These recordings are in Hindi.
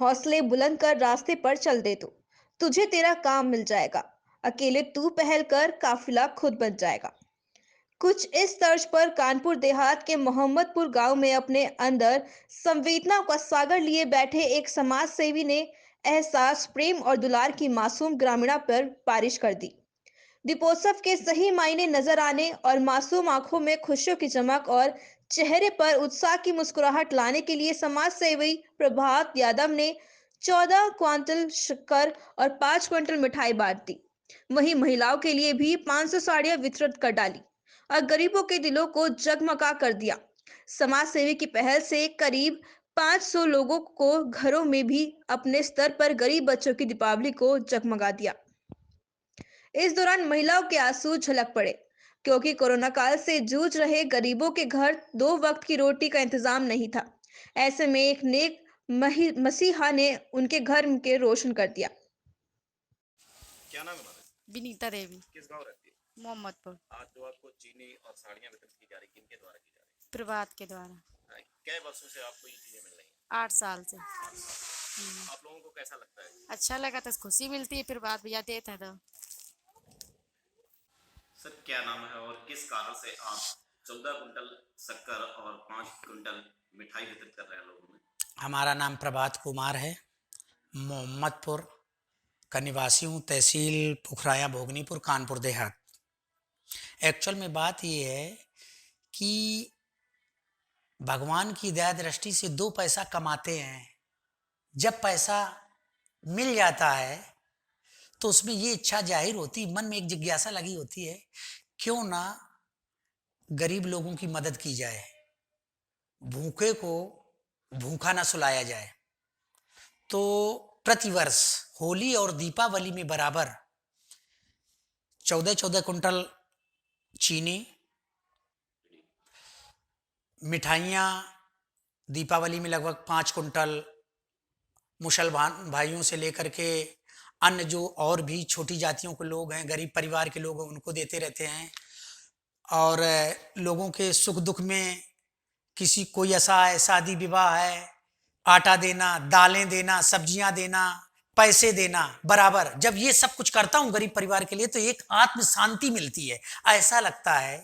हौसले बुलंद कर रास्ते पर चल दे तू, तुझे तेरा काम मिल जाएगा। अकेले तू पहल कर, काफिला खुद बन जाएगा। कुछ इस तर्ज पर कानपुर देहात के मोहम्मदपुर गांव में अपने अंदर संवेदनाओं का सागर लिए बैठे एक समाज सेवी ने एहसास, प्रेम और दुलार की मासूम ग्रामीणा पर बारिश कर दी। दीपोत्सव के सही मायने नजर आने और मासूम आंखों में खुशियों की चमक और चेहरे पर उत्साह की मुस्कुराहट लाने के लिए समाज सेवी प्रभात यादव ने 14 क्विंटल शक्कर और 5 क्विंटल मिठाई बांट दी। वहीं महिलाओं के लिए भी 500 साड़ियां वितरित कर डाली और गरीबों के दिलों को जगमगा कर दिया। समाज सेवी की पहल से करीब 500 लोगों को घरों में भी अपने स्तर पर गरीब बच्चों की दीपावली को जगमगा दिया। इस दौरान महिलाओं के आंसू झलक पड़े, क्योंकि कोरोना काल से जूझ रहे गरीबों के घर 2 वक्त की रोटी का इंतजाम नहीं था। ऐसे में एक नेक मसीहा ने उनके घर के रोशन कर दिया। क्या नाम है तुम्हारा? विनीता देवी। किस गांव रहती है? मोहम्मदपुर। आज जो आपको चीनी और साड़ियां वितरित की जा रही, किनके द्वारा की जा रही? प्रभात के द्वारा। कै वर्षों से आपको ये चीजें मिल रही हैं? 8 साल से। आप लोगों को कैसा लगता है? अच्छा लगा, तो खुशी मिलती है, प्रभात भैया देते हैं तो। सर क्या नाम है और किस कारण से आप 14 कुंटल शक्कर और 5 कुंटल मिठाई वितरित कर रहे हैं लोगों में? हमारा नाम प्रभात कुमार है, मोहम्मदपुर का निवासी हूँ, तहसील पुखराया भोगनीपुर, कानपुर देहात। एक्चुअल में बात ये है कि भगवान की दया दृष्टि से 2 पैसा कमाते हैं, जब पैसा मिल जाता है तो उसमें ये इच्छा जाहिर होती, मन में एक जिज्ञासा लगी होती है, क्यों ना गरीब लोगों की मदद की जाए, भूखे को भूखा ना सुलाया जाए। तो प्रतिवर्ष होली और दीपावली में बराबर 14-14 कुंटल चीनी, मिठाइयाँ, दीपावली में लगभग 5 कुंटल, मुसलमान भाइयों से लेकर के अन्य जो और भी छोटी जातियों के लोग हैं, गरीब परिवार के लोग हैं, उनको देते रहते हैं। और लोगों के सुख दुख में किसी कोई ऐसा है, शादी विवाह है, आटा देना, दालें देना, सब्जियां देना, पैसे देना, बराबर जब ये सब कुछ करता हूं गरीब परिवार के लिए तो एक आत्म शांति मिलती है। ऐसा लगता है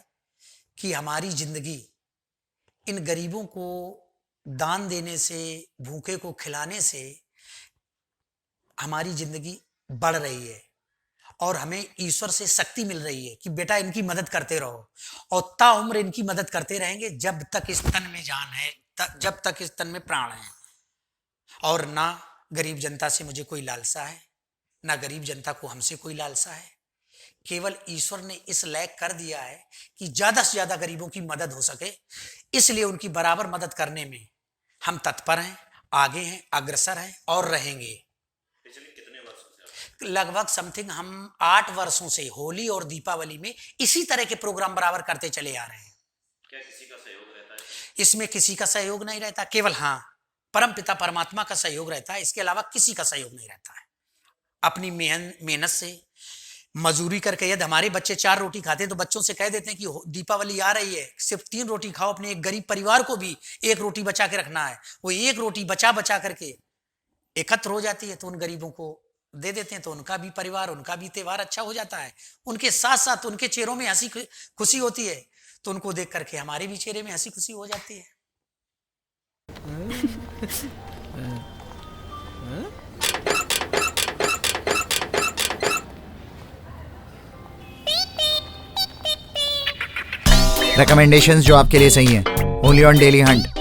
कि हमारी जिंदगी इन गरीबों को दान देने से, भूखे को खिलाने से हमारी जिंदगी बढ़ रही है और हमें ईश्वर से शक्ति मिल रही है कि बेटा इनकी मदद करते रहो और ताउम्र इनकी मदद करते रहेंगे जब तक इस तन में जान है, जब तक इस तन में प्राण है। और ना गरीब जनता से मुझे कोई लालसा है, ना गरीब जनता को हमसे कोई लालसा है। केवल ईश्वर ने इस लायक कर दिया है कि ज्यादा से ज्यादा गरीबों की मदद हो सके, इसलिए उनकी बराबर मदद करने में हम तत्पर हैं, आगे हैं, अग्रसर हैं और रहेंगे। पिछले कितने वर्षों से? लगभग समथिंग हम 8 वर्षों से होली और दीपावली में इसी तरह के प्रोग्राम बराबर करते चले आ रहे हैं। क्या किसी का सहयोग रहता है? इसमें किसी का सहयोग नहीं रहता, केवल हाँ परम पिता परमात्मा का सहयोग रहता है, इसके अलावा किसी का सहयोग नहीं रहता है। अपनी मेहनत से मजूरी करके, यदि हमारे बच्चे 4 रोटी खाते हैं तो बच्चों से कह देते हैं कि दीपावली आ रही है, सिर्फ 3 रोटी खाओ, अपने एक गरीब परिवार को भी 1 रोटी बचा के रखना है। वो 1 रोटी बचा करके एकत्र हो जाती है तो उन गरीबों को दे देते हैं, तो उनका भी परिवार, उनका भी त्योहार अच्छा हो जाता है। उनके साथ साथ उनके चेहरों में हंसी खुशी होती है, तो उनको देख करके हमारे भी चेहरे में हंसी खुशी हो जाती है। रिकमेंडेशंस जो आपके लिए सही हैं, ओनली ऑन डेली हंट।